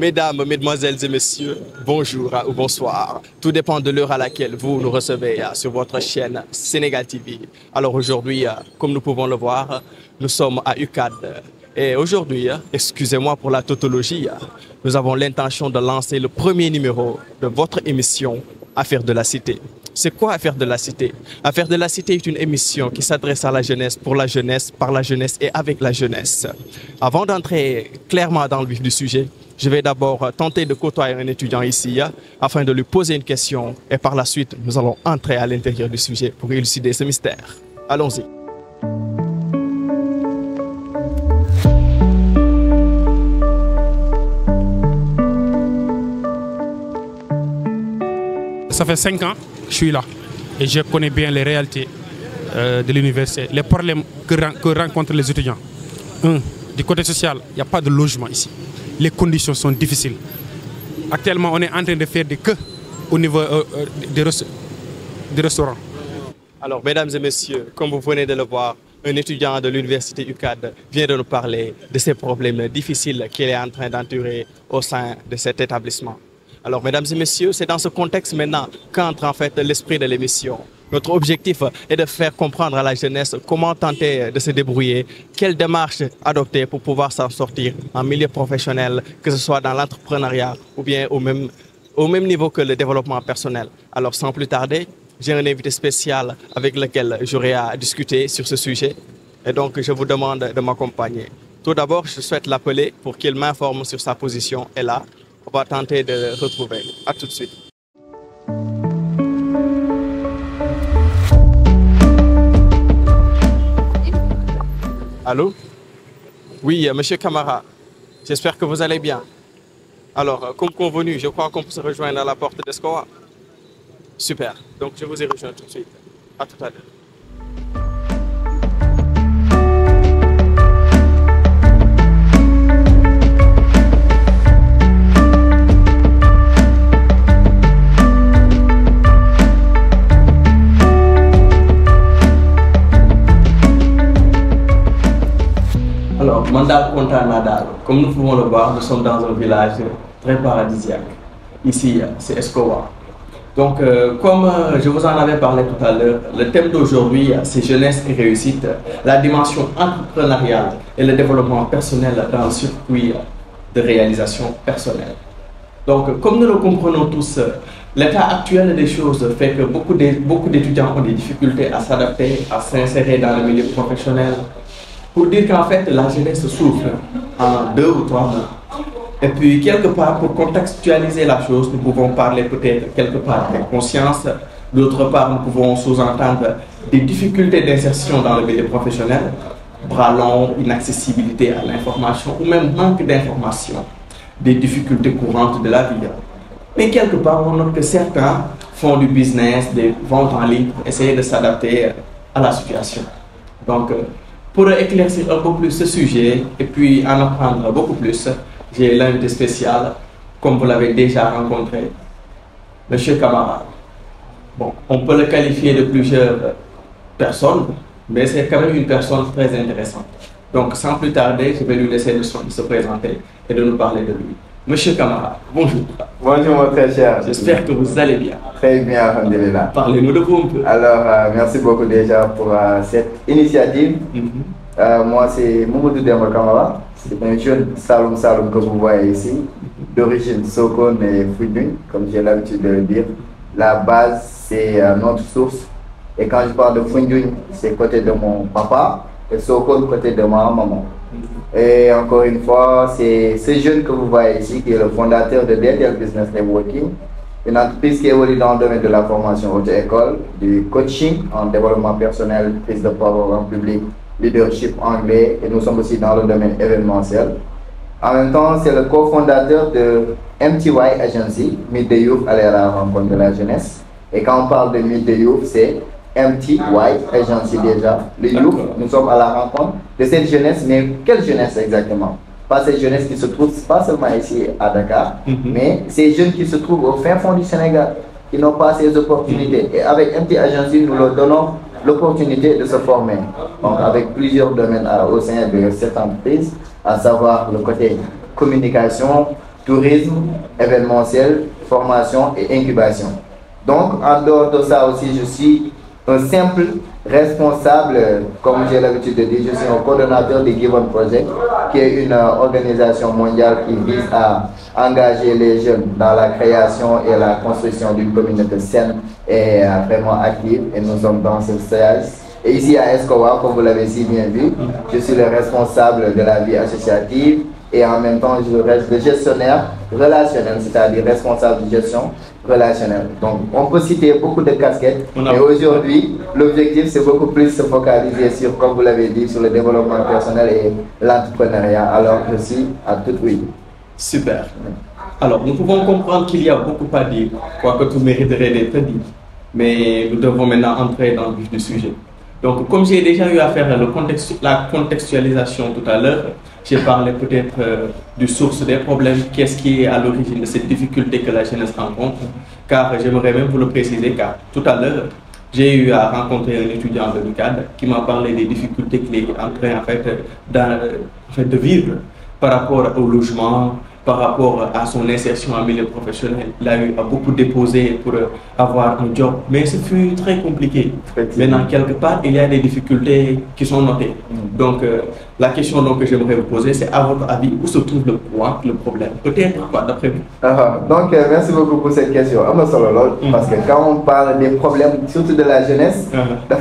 Mesdames, mesdemoiselles et messieurs, bonjour ou bonsoir. Tout dépend de l'heure à laquelle vous nous recevez sur votre chaîne Sénégal TV. Alors aujourd'hui, comme nous pouvons le voir, nous sommes à UCAD. Et aujourd'hui, excusez-moi pour la tautologie, nous avons l'intention de lancer le premier numéro de votre émission Affaires de la Cité. C'est quoi Affaires de la Cité? Affaires de la Cité est une émission qui s'adresse à la jeunesse, pour la jeunesse, par la jeunesse et avec la jeunesse. Avant d'entrer clairement dans le vif du sujet, je vais d'abord tenter de côtoyer un étudiant ici afin de lui poser une question et par la suite, nous allons entrer à l'intérieur du sujet pour élucider ce mystère. Allons-y. Ça fait 5 ans que je suis là et je connais bien les réalités de l'université, les problèmes que rencontrent les étudiants. Du côté social, il n'y a pas de logement ici. Les conditions sont difficiles. Actuellement, on est en train de faire des queues au niveau des restaurants. Alors, mesdames et messieurs, comme vous venez de le voir, un étudiant de l'université UCAD vient de nous parler de ces problèmes difficiles qu'il est en train d'endurer au sein de cet établissement. Alors, mesdames et messieurs, c'est dans ce contexte maintenant qu'entre en fait l'esprit de l'émission. Notre objectif est de faire comprendre à la jeunesse comment tenter de se débrouiller, quelle démarche adopter pour pouvoir s'en sortir en milieu professionnel, que ce soit dans l'entrepreneuriat ou bien au même niveau que le développement personnel. Alors, sans plus tarder, j'ai un invité spécial avec lequel j'aurai à discuter sur ce sujet. Et donc, je vous demande de m'accompagner. Tout d'abord, je souhaite l'appeler pour qu'il m'informe sur sa position. Et là, on va tenter de le retrouver. À tout de suite. Allô? Oui, monsieur Camara. J'espère que vous allez bien. Alors, comme convenu, je crois qu'on peut se rejoindre à la porte d'Escoa. Super. Donc, je vous ai rejoint tout de suite. À tout à l'heure. Alors, Mandal Nadal, comme nous pouvons le voir, nous sommes dans un village très paradisiaque. Ici, c'est Escoa. Donc, comme je vous en avais parlé tout à l'heure, le thème d'aujourd'hui, c'est jeunesse et réussite, la dimension entrepreneuriale et le développement personnel dans le circuit de réalisation personnelle. Donc, comme nous le comprenons tous, l'état actuel des choses fait que beaucoup d'étudiants ont des difficultés à s'adapter, à s'insérer dans le milieu professionnel. Pour dire qu'en fait, la jeunesse souffre en 2 ou 3 mois. Et puis, quelque part, pour contextualiser la chose, nous pouvons parler peut-être quelque part de conscience. D'autre part, nous pouvons sous-entendre des difficultés d'insertion dans le milieu professionnel, bras longs, inaccessibilité à l'information ou même manque d'information, des difficultés courantes de la vie. Mais quelque part, on note que certains font du business, des ventes en ligne pour essayer de s'adapter à la situation. Donc, pour éclaircir un peu plus ce sujet et puis en apprendre beaucoup plus, j'ai l'invité spécial, comme vous l'avez déjà rencontré, Monsieur Camara. Bon, on peut le qualifier de plusieurs personnes, mais c'est quand même une personne très intéressante. Donc, sans plus tarder, je vais lui laisser le soin de se présenter et de nous parler de lui. Monsieur Camara, bonjour. Bonjour mon très cher. J'espère que vous allez bien. Très bien, alhamdulillah. Parlez-nous de vous un peu. Alors, merci beaucoup déjà pour cette initiative. Moi, c'est Mamadou Demba Camara. C'est un jeune Saloum que vous voyez ici, d'origine Sokone et Foundiougne, comme j'ai l'habitude de le dire. La base, c'est notre source. Et quand je parle de Foundiougne, c'est côté de mon papa et Sokone côté de ma maman. Et encore une fois, c'est ce jeune que vous voyez ici qui est le fondateur de DTL Business Networking, une entreprise qui évolue dans le domaine de la formation auto-école, du coaching en développement personnel, prise de parole en public, leadership anglais, et nous sommes aussi dans le domaine événementiel. En même temps, c'est le cofondateur de MTY Agency, Meet the Youth, aller à la rencontre de la jeunesse. Et quand on parle de Meet the Youth, c'est MTY Agency déjà. Le youth, nous sommes à la rencontre de cette jeunesse, mais quelle jeunesse exactement? Pas cette jeunesse qui se trouve pas seulement ici à Dakar, mais ces jeunes qui se trouvent au fin fond du Sénégal, qui n'ont pas ces opportunités. Et avec MTY Agency, nous leur donnons l'opportunité de se former. Donc avec plusieurs domaines au sein de cette entreprise, à savoir le côté communication, tourisme, événementiel, formation et incubation. Donc, en dehors de ça aussi, je suis un simple responsable, comme j'ai l'habitude de dire, je suis un coordonnateur de Given Project, qui est une organisation mondiale qui vise à engager les jeunes dans la création et la construction d'une communauté saine et vraiment active. Et nous sommes dans ce stage. Et ici à Escobar, comme vous l'avez si bien vu, je suis le responsable de la vie associative et en même temps je reste le gestionnaire relationnel, c'est-à-dire responsable de gestion relationnelle. Donc on peut citer beaucoup de casquettes, mais aujourd'hui l'objectif c'est beaucoup plus se focaliser sur, comme vous l'avez dit, sur le développement personnel et l'entrepreneuriat. Alors je suis à tout oui. Super. Alors nous pouvons comprendre qu'il y a beaucoup à dire, quoique tout mériterait d'être dit, mais nous devons maintenant entrer dans le vif du sujet. Donc, comme j'ai déjà eu à faire la contextualisation tout à l'heure, j'ai parlé peut-être du source des problèmes, qu'est-ce qui est à l'origine de cette difficulté que la jeunesse rencontre, car j'aimerais même vous le préciser, car tout à l'heure, j'ai eu à rencontrer un étudiant de l'UCAD qui m'a parlé des difficultés qu'il est en train de vivre par rapport au logement, par rapport à son insertion en milieu professionnel. Il a eu à beaucoup déposer pour avoir un job, mais ce fut très compliqué. Maintenant, quelque part, il y a des difficultés qui sont notées. Donc, la question que j'aimerais vous poser, c'est à votre avis, où se trouve le problème? Peut-être quoi, d'après vous? Donc, merci beaucoup pour cette question. Parce que quand on parle des problèmes, surtout de la jeunesse, il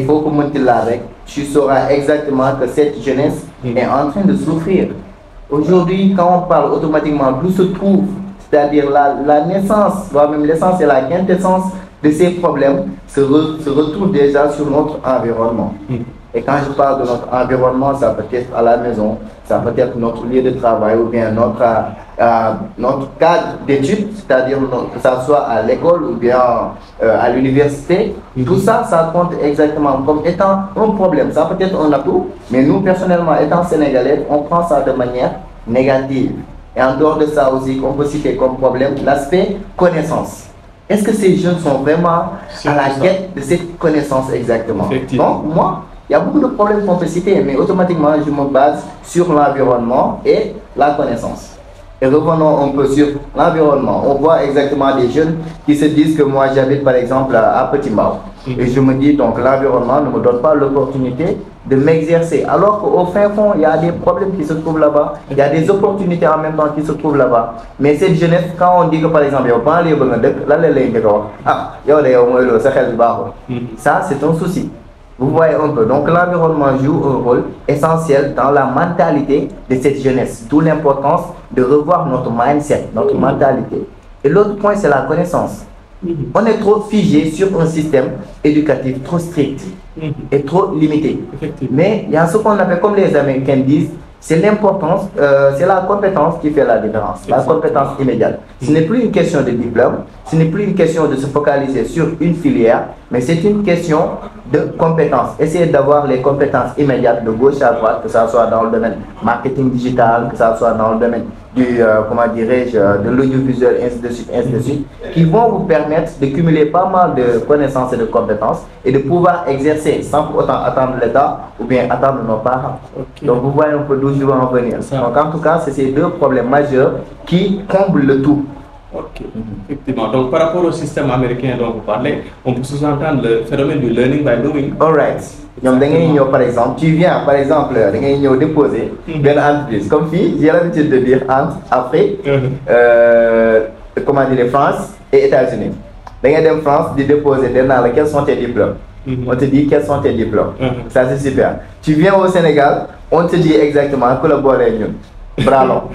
faut que tu sauras exactement que cette jeunesse est en train de souffrir. Aujourd'hui, quand on parle automatiquement d'où se trouve, c'est-à-dire la naissance, voire même l'essence et la quintessence de ces problèmes, se retrouve déjà sur notre environnement. Et quand je parle de notre environnement, ça peut être à la maison, ça peut être notre lieu de travail ou bien notre cadre d'études, c'est-à-dire que ça soit à l'école ou bien à l'université. Tout ça, ça compte exactement comme étant un problème. Ça peut être un atout, mais nous, personnellement, étant sénégalais, on prend ça de manière négative. Et en dehors de ça aussi, on peut citer comme problème l'aspect connaissance. Est-ce que ces jeunes sont vraiment à la quête de cette connaissance exactement? Donc, moi, il y a beaucoup de problèmes qu'on peut citer, mais automatiquement, je me base sur l'environnement et la connaissance. Et revenons un peu sur l'environnement. On voit exactement des jeunes qui se disent que moi, j'habite par exemple à Petit Mbao. Et je me dis donc l'environnement ne me donne pas l'opportunité de m'exercer. Alors qu'au fin fond, il y a des problèmes qui se trouvent là-bas. Il y a des opportunités en même temps qui se trouvent là-bas. Mais cette jeunesse, quand on dit que par exemple, ça c'est un souci. Vous voyez un peu. Donc l'environnement joue un rôle essentiel dans la mentalité de cette jeunesse. D'où l'importance de revoir notre mindset, notre mentalité. Et l'autre point, c'est la connaissance. On est trop figé sur un système éducatif trop strict et trop limité. Mais il y a ce qu'on appelle, comme les Américains disent, c'est l'importance, c'est la compétence qui fait la différence, la compétence immédiate. Ce n'est plus une question de diplôme, ce n'est plus une question de se focaliser sur une filière, mais c'est une question de compétences. Essayez d'avoir les compétences immédiates de gauche à droite, que ce soit dans le domaine marketing digital, que ce soit dans le domaine du, comment dirais-je, de l'audiovisuel, ainsi de suite, qui vont vous permettre de cumuler pas mal de connaissances et de compétences et de pouvoir exercer sans pour autant attendre l'État ou bien attendre nos parents. Donc vous voyez un peu d'où je veux en venir. Donc en tout cas, c'est ces deux problèmes majeurs qui comblent le tout. Effectivement. Donc par rapport au système américain dont vous parlez, on peut sous-entendre le phénomène du learning by doing. Alright. Donc, par exemple, tu viens, par exemple, déposer une entreprise. Comme fille, j'ai l'habitude de dire entre Afrique, comment dire, France et États-Unis. Dans France, de déposer quels sont tes diplômes. On te dit quels sont tes diplômes. Ça, c'est super. Tu viens au Sénégal, on te dit exactement collaborer avec nous. Bravo.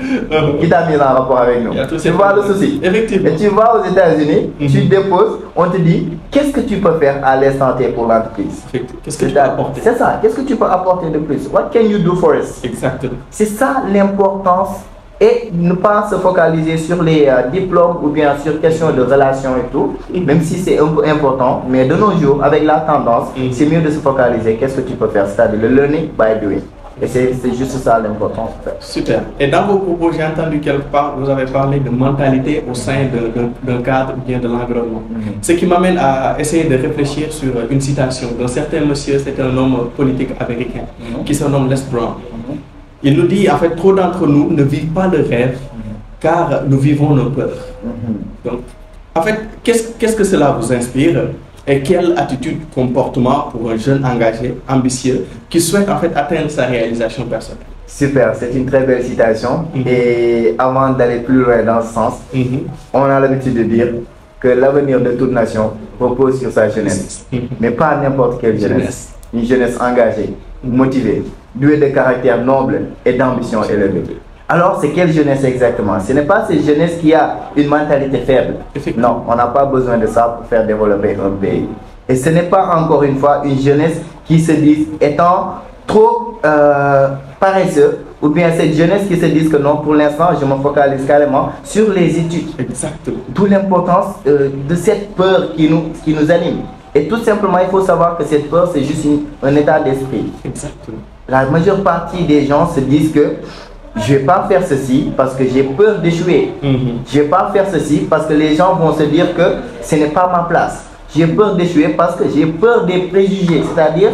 Qui t'a mis en rapport avec nous? Tu vois le souci. Effectivement. Et tu vas aux États-Unis, tu déposes, on te dit qu'est-ce que tu peux faire à l'instant T pour l'entreprise. Qu'est-ce que tu peux apporter? C'est ça. Qu'est-ce que tu peux apporter de plus? What can you do for us? Exactement. C'est ça l'importance. Et ne pas se focaliser sur les diplômes ou bien sur questions de relations et tout, même si c'est un peu important. Mais de nos jours, avec la tendance, c'est mieux de se focaliser. Qu'est-ce que tu peux faire? C'est-à-dire le learning by doing. Et c'est juste ça l'importance. Super. Et dans vos propos, j'ai entendu quelque part, vous avez parlé de mentalité au sein d'un cadre ou bien de l'environnement. Ce qui m'amène à essayer de réfléchir sur une citation d'un certain monsieur, c'est un homme politique américain qui se nomme Les Brown. Il nous dit, en fait, trop d'entre nous ne vivent pas le rêve, car nous vivons nos peurs. Donc, en fait, qu'est-ce que cela vous inspire et quelle attitude, comportement pour un jeune engagé, ambitieux, qui souhaite en fait atteindre sa réalisation personnelle? Super, c'est une très belle citation. Et avant d'aller plus loin dans ce sens, on a l'habitude de dire que l'avenir de toute nation repose sur sa jeunesse. Mais pas n'importe quelle jeunesse. Une jeunesse engagée, motivée, douée de caractère noble et d'ambition élevée. Alors, c'est quelle jeunesse exactement? Ce n'est pas cette jeunesse qui a une mentalité faible. Non, on n'a pas besoin de ça pour faire développer un pays. Et ce n'est pas encore une fois une jeunesse qui se dit étant trop paresseux, ou bien cette jeunesse qui se dit que non, pour l'instant, je me focalise carrément sur les études. Exactement. D'où l'importance de cette peur qui nous anime. Et tout simplement, il faut savoir que cette peur, c'est juste un état d'esprit. Exactement. La majeure partie des gens se disent que je ne vais pas faire ceci parce que j'ai peur d'échouer. Je ne vais pas faire ceci parce que les gens vont se dire que ce n'est pas ma place. J'ai peur d'échouer parce que j'ai peur des préjugés, c'est-à-dire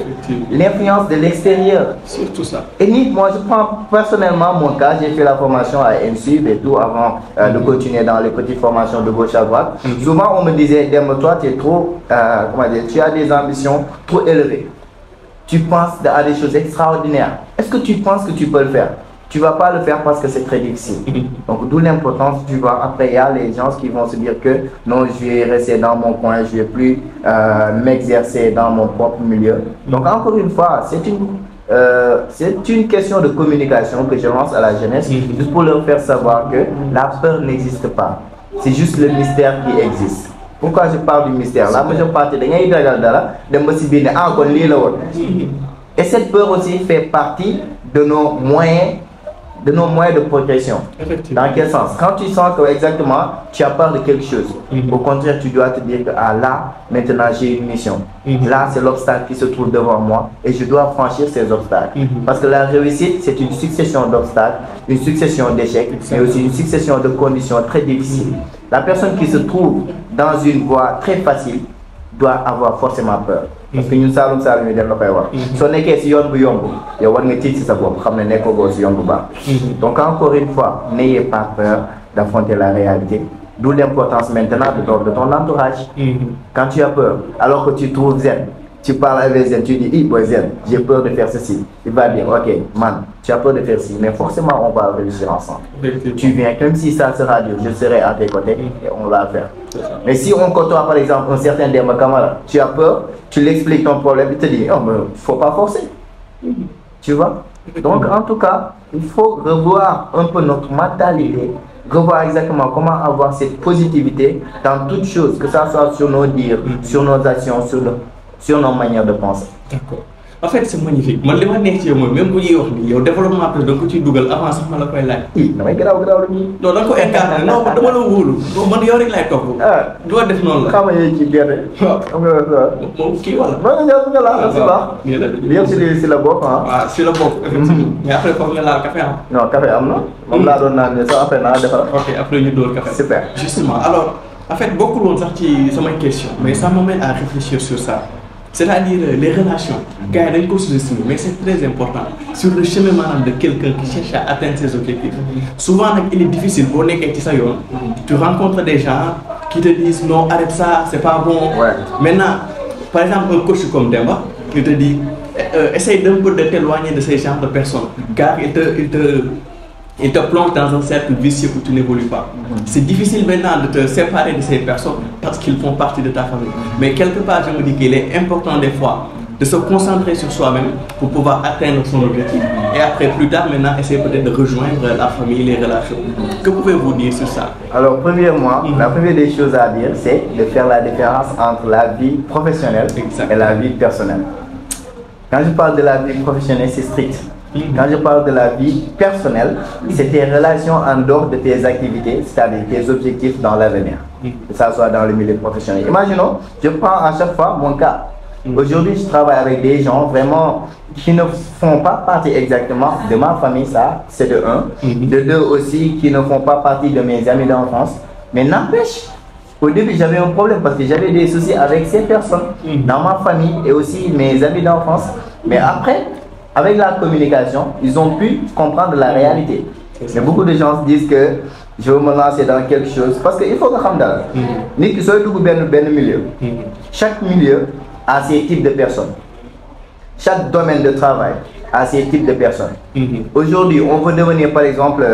l'influence de l'extérieur. Surtout ça. Et moi, je prends personnellement mon cas, j'ai fait la formation à NSUB et tout avant de continuer dans les petites formations de gauche à droite. Souvent, on me disait, Demba, toi, tu es trop, tu as des ambitions trop élevées. Tu penses à des choses extraordinaires. Est-ce que tu penses que tu peux le faire? Tu ne vas pas le faire parce que c'est très difficile. Donc, d'où l'importance, tu vois, après, il y a les gens qui vont se dire que non, je vais rester dans mon coin, je ne vais plus m'exercer dans mon propre milieu. Donc, encore une fois, c'est une question de communication que je lance à la jeunesse, juste pour leur faire savoir que la peur n'existe pas. C'est juste le mystère qui existe. Pourquoi je parle du mystère? La majeure partie des gens, et cette peur aussi fait partie de nos moyens de protection. Dans quel sens? Quand tu sens que exactement tu as peur de quelque chose, au contraire tu dois te dire que là maintenant j'ai une mission. Là c'est l'obstacle qui se trouve devant moi et je dois franchir ces obstacles. Parce que la réussite c'est une succession d'obstacles, une succession d'échecs, mais aussi une succession de conditions très difficiles. La personne qui se trouve dans une voie très facile doit avoir forcément peur. Parce que nous savons que nous devons faire. Si on est question de yomb, il y a une petite chose donc encore une fois, n'ayez pas peur d'affronter la réalité. D'où l'importance maintenant de ton entourage. Quand tu as peur, alors que tu trouves zen, tu parles avec zen, tu dis, boy zen, j'ai peur de faire ceci. Il va dire, ok, man, tu as peur de faire ceci, mais forcément on va réussir ensemble. Tu viens, comme si ça sera dur, je serai à tes côtés et on va le faire. Mais si on côtoie par exemple un certain Demba Camara, tu as peur, tu l'expliques ton problème, il te dit, oh, mais il ne faut pas forcer. Tu vois? Donc en tout cas, il faut revoir un peu notre mentalité, revoir exactement comment avoir cette positivité dans toutes choses, que ça soit sur nos dires, sur nos actions, sur nos manières de penser. D'accord. En fait, c'est magnifique. Moi, les gens qui même pour le développement après, donc tu Google avant ça, je vais là. Non, mais grave. Non, donc incarné. Non, je vais le rouler. Non, je vais le top. Dois def non la. Comment est-ce qu'il vient? Bon, qui voilà. Moi, je là, c'est pas. Bien c'est la boîte, hein. Ah, c'est la boîte. Effectivement. Mais après, il faut que la café. Non, café amna. On l'a donné ça après na defal. OK, après ñu door café. Super. Justement. Alors, en fait, beaucoup de gens qui sont mes questions, mais ça m'amène à réfléchir sur ça. C'est-à-dire les relations. Gars, il y a une cause de cinéma, mais c'est très important. Sur le chemin de quelqu'un qui cherche à atteindre ses objectifs. Souvent, il est difficile. Tu rencontres des gens qui te disent non, arrête ça, c'est pas bon. Maintenant, par exemple, un coach comme Demba, il te dit essaye d'un peu de t'éloigner de ces genres de personnes. Car il te plonge dans un cercle vicieux où tu n'évolues pas. C'est difficile maintenant de te séparer de ces personnes parce qu'ils font partie de ta famille. Mais quelque part, je me dis qu'il est important des fois de se concentrer sur soi-même pour pouvoir atteindre son objectif. Et après, plus tard, maintenant, essayer peut-être de rejoindre la famille, les relations. Que pouvez-vous dire sur ça? Alors, premièrement, la première des choses à dire, c'est de faire la différence entre la vie professionnelle et la vie personnelle. Quand je parle de la vie professionnelle, c'est strict. Quand je parle de la vie personnelle, c'est tes relations en dehors de tes activités, c'est-à-dire tes objectifs dans l'avenir, que ça soit dans le milieu professionnel. Imaginons, je prends à chaque fois mon cas. Aujourd'hui, je travaille avec des gens vraiment qui ne font pas partie exactement de ma famille, ça, c'est de un. De deux aussi, qui ne font pas partie de mes amis d'enfance. Mais n'empêche, au début, j'avais un problème parce que j'avais des soucis avec ces personnes dans ma famille et aussi mes amis d'enfance. Mais après, avec la communication, ils ont pu comprendre la réalité. Mais beaucoup de gens se disent que je veux me lancer dans quelque chose. Parce qu'il faut que je sache que milieu. Chaque milieu a ses types de personnes. Chaque domaine de travail a ses types de personnes. Aujourd'hui, on veut devenir par exemple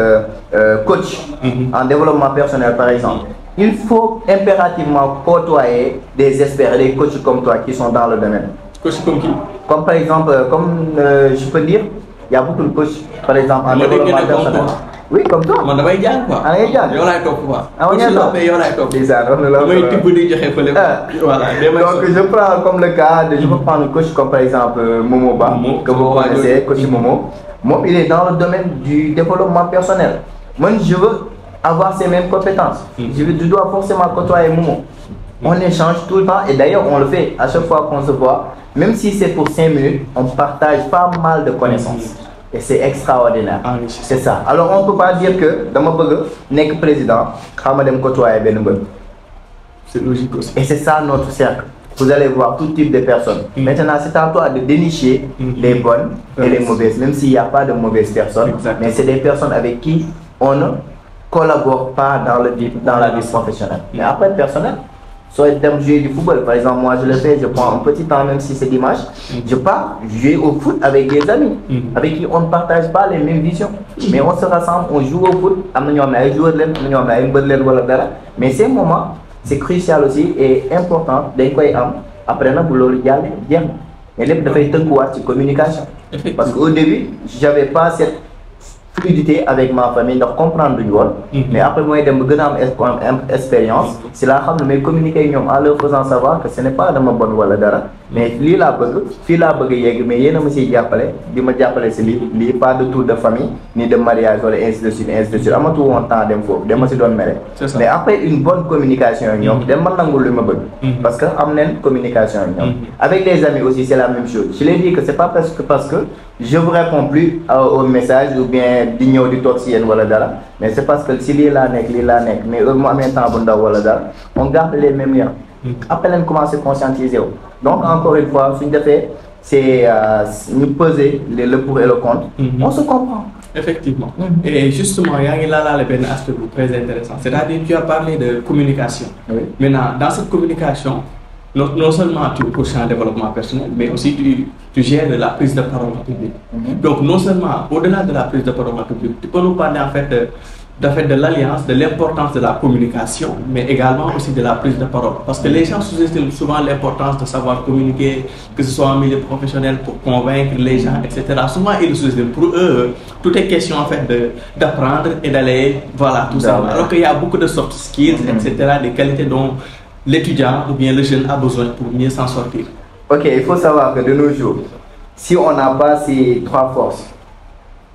coach en développement personnel par exemple. Il faut impérativement côtoyer des experts, des coachs comme toi qui sont dans le domaine. Coach comme qui? Comme par exemple, je peux dire, il y a beaucoup de coachs par exemple en développement personnel. Oui, comme toi. Man damay jàng quoi. Ah, ngay jàng. Yow laay topp quoi. Ah, on y est topp. Yow laay topp. Déjà, damay tibb di joxe fële. Voilà. Donc je prends comme le cas de, je peux prendre un coach comme par exemple Momo Ba, que vous connaissez, coach Momo. Moi, il est dans le domaine du développement personnel. Moi, je veux avoir ces mêmes compétences. Je dois forcément côtoyer Momo. On échange tout le temps et d'ailleurs on le fait à chaque fois qu'on se voit. Même si c'est pour 5 minutes, on partage pas mal de connaissances. Et c'est extraordinaire. C'est ça. Alors on ne peut pas dire que dans mon bëgg nekk président, xama dem côtoyer benn mbër. C'est logique aussi. Et c'est ça notre cercle. Vous allez voir tout type de personnes. Maintenant, c'est à toi de dénicher les bonnes et les mauvaises, même s'il n'y a pas de mauvaises personnes. Mais c'est des personnes avec qui on ne collabore pas dans la vie professionnelle. Mais après, personnel, soit de jouer du football. Par exemple, moi je le fais, je prends un petit temps, même si c'est dimanche, je pars jouer au foot avec des amis, avec qui on ne partage pas les mêmes visions. Mais on se rassemble, on joue au foot, mais ces moments, c'est crucial aussi et important. Après, mais les de communication. Parce qu'au début, je n'avais pas cette fluidité avec ma famille, de comprendre du wol. Mais après moi, j'ai une expérience. C'est là que je communiquer en leur faisant savoir que ce n'est pas de ma bonne voie dara. Mais li la bëgg, fi la bëgg yegg, mais yéen a ma siy jàppale, di ma jàppale si lii pas de tour de famille, ni de mariage wala ainsi de suite, ainsi de suite. Amatu woon temps dem foofu, dama si doon mere. Mais après une bonne communication ñoom, dem ma nangul li ma bëgg. Parce que am nañ communication ñoom. Avec les amis aussi, c'est la même chose. Je l'ai dit que c'est pas parce que je vous réponds plus au message ou bien di ñëw di toog si yéen wala dara, mais c'est parce que si lii laa nekk, mais mu amee temps bu ndaw wala dara, on garde les mêmes liens. Après on commence à conscientiser. Donc encore une fois, ce qu'on fait, c'est nous peser le pour et le contre. On se comprend. Effectivement. Et justement, il y a un aspect très intéressant. C'est-à-dire que tu as parlé de communication. Oui. Maintenant, dans cette communication, non seulement tu coaches en développement personnel, mais aussi tu gères la prise de parole en public. Donc non seulement, au-delà de la prise de parole en public, tu peux nous parler en fait de l'alliance, de l'importance de la communication, mais également aussi de la prise de parole. Parce que les gens sous-estiment souvent l'importance de savoir communiquer, que ce soit en milieu professionnel pour convaincre les gens, etc. Souvent, ils sous-estiment. Pour eux, tout est question en fait d'apprendre et d'aller, voilà, tout ça. Alors qu'il y a beaucoup de soft skills, etc., des qualités dont l'étudiant ou bien le jeune a besoin pour mieux s'en sortir. Ok, il faut savoir que de nos jours, si on n'a pas ces 3 forces,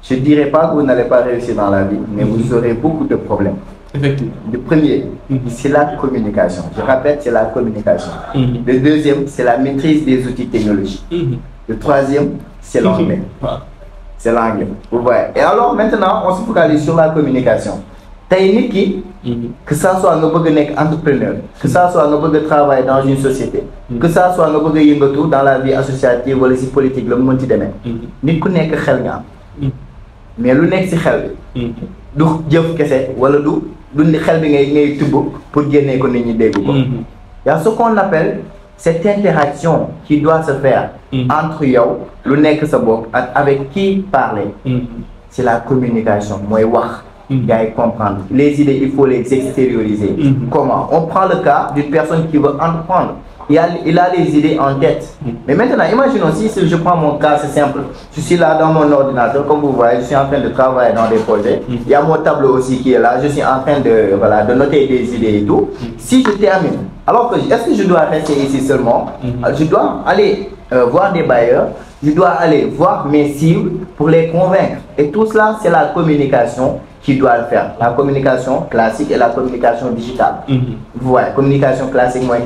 je ne dirais pas que vous n'allez pas réussir dans la vie, mais vous aurez beaucoup de problèmes. Effectivement. Le premier, c'est la communication. Je répète, c'est la communication. Le deuxième, c'est la maîtrise des outils technologiques. Le troisième, c'est l'anglais. C'est l'anglais. Vous voyez. Et alors maintenant, on se focalise sur la communication. Technique, que ça soit un entrepreneur, que ça soit un travail dans une société, que ça soit un dans la vie associative ou la politique, le monde de même. Nous connaissons mais lu nekk ci xel bi du jëf kese wala du xel bi ngay tubb pour génne ko nit ñi dégg ko. Y a ce qu'on appelle cette interaction qui doit se faire entre yow lu nekk sa bopp ak avec qui parler. C'est la communication mooy wax. Gars comprendre les idées, il faut les extérioriser. Comment? On prend le cas d'une personne qui veut entreprendre. Il a les idées en tête. Mais maintenant, imaginons si je prends mon cas, c'est simple. Je suis là dans mon ordinateur, comme vous voyez, je suis en train de travailler dans des projets. Il y a mon tableau aussi qui est là. Je suis en train de noter des idées et tout. Si je termine, alors que est-ce que je dois rester ici seulement? Je dois aller voir des bailleurs. Je dois aller voir mes cibles pour les convaincre. Et tout cela, c'est la communication qui doit le faire. La communication classique et la communication digitale. Vous voyez, communication classique, moi,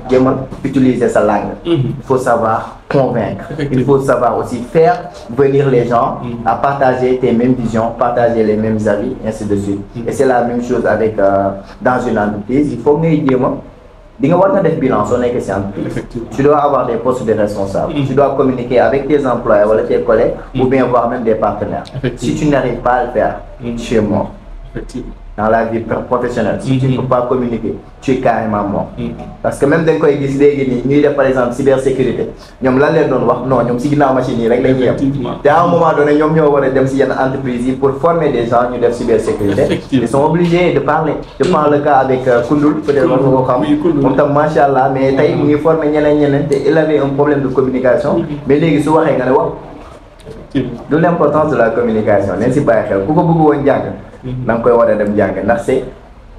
je utiliser sa langue. Il faut savoir convaincre. Il faut savoir aussi faire venir les gens à partager tes mêmes visions, partager les mêmes avis, ainsi de suite. Et c'est la même chose avec dans une entreprise. Il faut me dire, di nga war na def bilan soo nekkee scientifique. Tu dois avoir des postes de responsable. Tu dois communiquer avec tes employés wala tes collègues ou bien voire même des partenaires. Si tu n'arrives pas à le faire, tu es mort. Dans la vie professionnelle, si tu ne peux pas communiquer, tu es carrément mort. Parce que même dans quoi ils disent, par exemple, cybersécurité, ils ont l'air de voir, non, ils ont si une machine, ils à un moment donné, ils ont des entreprises pour former des gens de cybersécurité. Ils sont obligés de parler. Je prends le cas avec Koundoul, peut-être on t'a machallah, mais ils forment il avait un problème de communication, mais les gens d'où l'importance de la communication. N'est-ce pas? Pourquoi c'est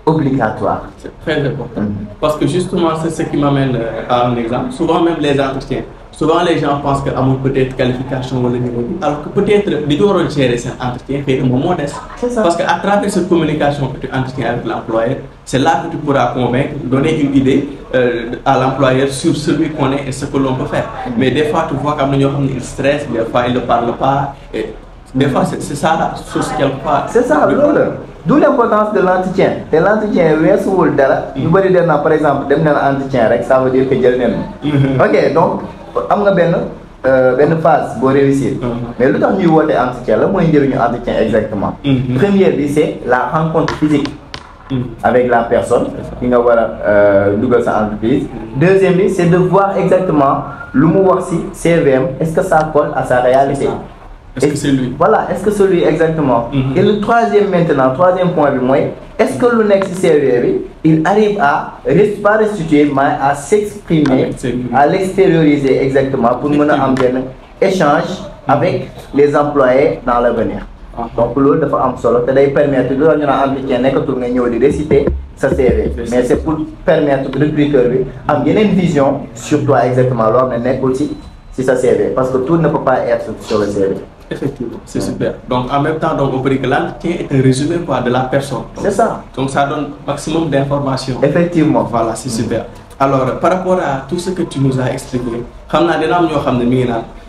obligatoire. C'est très important. Parce que justement, c'est ce qui m'amène à un exemple. Souvent, même les entretiens. Souvent, les gens pensent que Amour peut-être qualification ou le niveau. Alors que peut-être, ils doivent gérer cet entretien et un moment modeste. Parce qu'à travers cette communication que tu entretiens avec l'employeur, c'est là que tu pourras convaincre, donner une idée à l'employeur sur celui qu'on est et ce que l'on peut faire. Mais des fois, tu vois comme il stresse, des fois, il ne parle pas. Et des fois, c'est ça la source quelque part. C'est ça, d'où l'importance de l'entretien. Et l'entretien, par exemple, l'entretien, ça veut dire que j'ai le ok, donc, une phase pour réussir. Mais le temps de entretien, le moyen de entretien exactement. Première, c'est la rencontre physique avec la personne qui va voir sa entreprise. Deuxième, c'est de voir exactement le mot CVM, est-ce que ça colle à sa réalité? Est-ce que c'est lui? Voilà, est-ce que c'est lui exactement? Et le troisième point, est-ce que le next CV, il arrive à pas restituer, mais à s'exprimer, à l'extérioriser exactement pour mener un échange avec les employés dans l'avenir. Donc, l'autre de faire solo, ça permet de réciter sa CV. Mais c'est pour permettre au recruteur d'avoir une vision sur toi exactement, alors mais aussi si ça CV. Parce que tout ne peut pas être sur le CV. Effectivement, c'est super. Donc en même temps, donc, on peut dire que l'entretien est un résumé de la personne. C'est ça. Donc ça donne maximum d'informations. Effectivement. Voilà, c'est super. Alors par rapport à tout ce que tu nous as expliqué,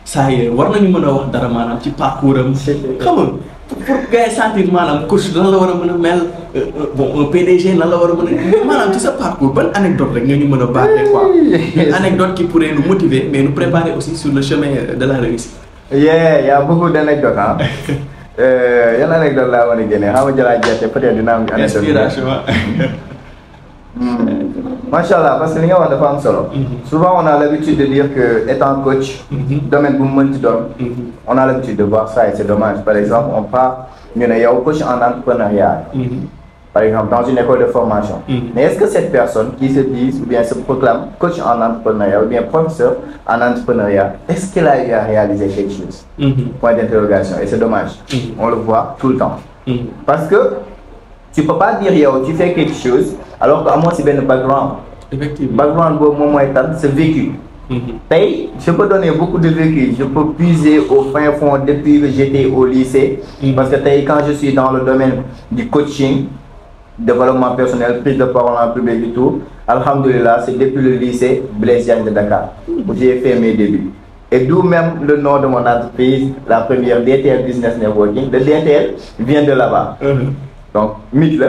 ça y est, war nañu mëna wax dara manam ci parcours am xam nga pour gars sentir manam coach lan la wara mëna mel bon un PDG nan la wara mëna manam ci sa parcours ban anecdote rek nga ñu mëna baaxé quoi une anecdote qui pourrait nous motiver mais nous préparer aussi sur le chemin de la réussite. Yeah, il y a beaucoup d'anecdotes hein. Il y a une anecdote là où on est gagné. Peut-être une anecdote. Inspiration. Machallah, parce que les gens ont solo. Souvent, on a l'habitude de dire que étant coach, domaine on a l'habitude de voir ça et c'est dommage. Par exemple, on part, il y a un coach en entrepreneuriat. Par exemple, dans une école de formation. Mais est-ce que cette personne qui se dit ou bien se proclame coach en entrepreneuriat ou bien professeur en entrepreneuriat, est-ce qu'elle a eu à réaliser quelque chose? Point d'interrogation. Et c'est dommage. On le voit tout le temps. Parce que tu ne peux pas dire yo, tu fais quelque chose alors qu'à moi c'est bien le background. Effectivement. Background, c'est vécu. Je peux donner beaucoup de vécu. Je peux puiser au fin fond depuis que j'étais au lycée. Parce que quand je suis dans le domaine du coaching, développement personnel, prise de parole en public et tout, alhamdoulilah, c'est depuis le lycée Blaise Diagne de Dakar où j'ai fait mes débuts. Et d'où même le nom de mon entreprise, la première DTL Business Networking. Le DTL vient de là-bas. Donc, mythe,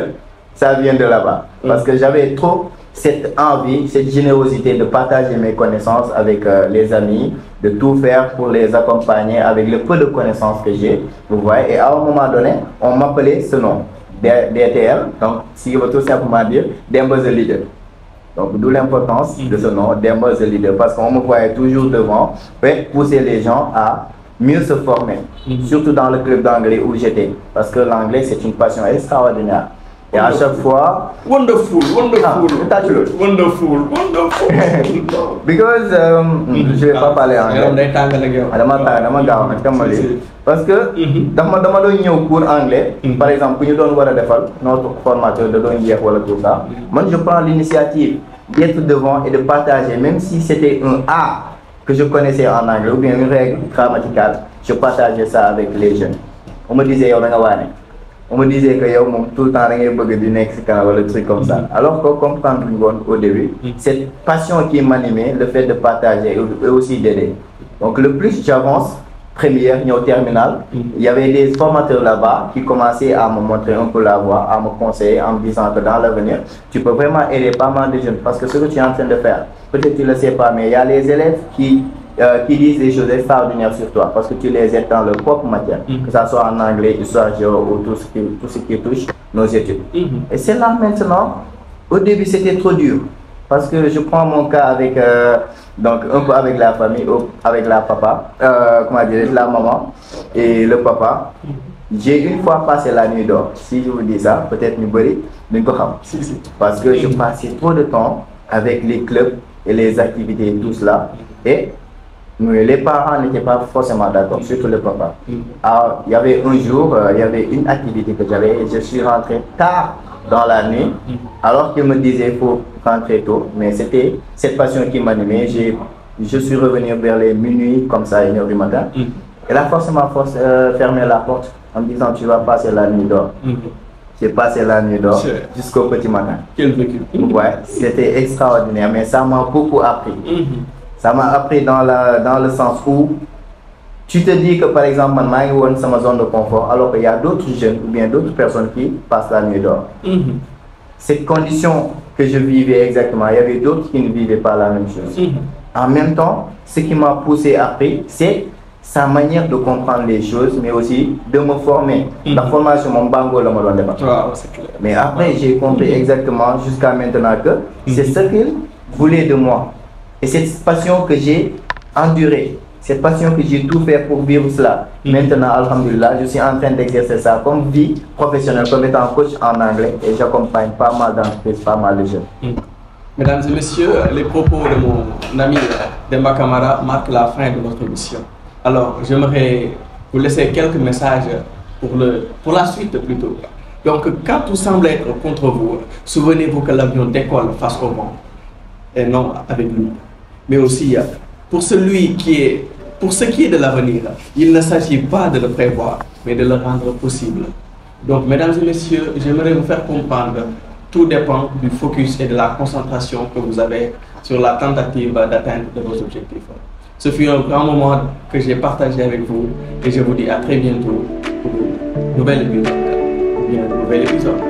ça vient de là-bas. Parce que j'avais trop cette envie, cette générosité de partager mes connaissances avec les amis, de tout faire pour les accompagner avec le peu de connaissances que j'ai. Vous voyez, et à un moment donné, on m'appelait ce nom, DTL, donc si je veux tout simplement dire, Demba the Leader. Donc d'où l'importance de ce nom, Demba the Leader, parce qu'on me voyait toujours devant, pour pousser les gens à mieux se former, surtout dans le club d'anglais où j'étais, parce que l'anglais c'est une passion extraordinaire. Et à chaque fois... Wonderful. Because, je vais pas parler anglais. Parce que, dans mon cours anglais, par exemple, quand nous devons notre formateur de tout ça, moi je prends l'initiative d'être devant et de partager, même si c'était un A que je connaissais en anglais ou bien une règle grammaticale, je partageais ça avec les jeunes. On me disait, on me disait que tout le temps, le truc comme ça. Alors qu'on comprend au début, cette passion qui m'animait, le fait de partager et aussi d'aider. Donc le plus j'avance, première, ni au terminal. Il y avait des formateurs là-bas qui commençaient à me montrer un peu la voie, à me conseiller en me disant que dans l'avenir, tu peux vraiment aider pas mal de jeunes. Parce que ce que tu es en train de faire, peut-être tu ne le sais pas, mais il y a les élèves qui disent des choses extraordinaires sur toi parce que tu les aides dans leur propre matière, que ce soit en anglais, histoire, géo ou tout ce qui touche nos études. Et c'est là maintenant, au début c'était trop dur parce que je prends mon cas avec, donc un peu avec la famille, avec la papa, comment dire, la maman et le papa. J'ai une fois passé la nuit dehors, si je vous dis ça, peut-être nous brûler, parce que je passais trop de temps avec les clubs et les activités et tout cela. Et les parents n'étaient pas forcément d'accord, surtout le papa. Alors, il y avait un jour, il y avait une activité que j'avais et je suis rentré tard dans la nuit, alors qu'il me disait qu'il faut rentrer tôt. Mais c'était cette passion qui m'animait. Je suis revenu vers les minuit, comme ça, 1h du matin. Elle a forcément fermé la porte en me disant tu vas passer la nuit dehors. J'ai passé la nuit dehors jusqu'au petit matin. Quel vécu. Ouais, c'était extraordinaire, mais ça m'a beaucoup appris. Ça m'a appris dans le sens où tu te dis que par exemple, moi, c'est ma zone de confort, alors qu'il y a d'autres jeunes ou bien d'autres personnes qui passent la nuit dehors. Cette condition que je vivais exactement, il y avait d'autres qui ne vivaient pas la même chose. En même temps, ce qui m'a poussé après, c'est sa manière de comprendre les choses, mais aussi de me former. La formation, mon bango, le mode mais après, j'ai compris exactement jusqu'à maintenant que c'est ce qu'il voulait de moi. Et cette passion que j'ai endurée, cette passion que j'ai tout fait pour vivre cela. Maintenant, alhamdulillah, je suis en train d'exercer ça comme vie professionnelle, comme étant coach en anglais, et j'accompagne pas mal d'entreprises, pas mal de jeunes. Mesdames et messieurs, les propos de mon ami Demba Camara marquent la fin de notre émission. Alors, j'aimerais vous laisser quelques messages pour la suite plutôt. Donc, quand tout semble être contre vous, souvenez-vous que l'avion décolle face au vent et non avec lui. Mais aussi, pour ce qui est de l'avenir, il ne s'agit pas de le prévoir, mais de le rendre possible. Donc, mesdames et messieurs, j'aimerais vous faire comprendre, tout dépend du focus et de la concentration que vous avez sur la tentative d'atteindre de vos objectifs. Ce fut un grand moment que j'ai partagé avec vous et je vous dis à très bientôt pour un nouvel épisode.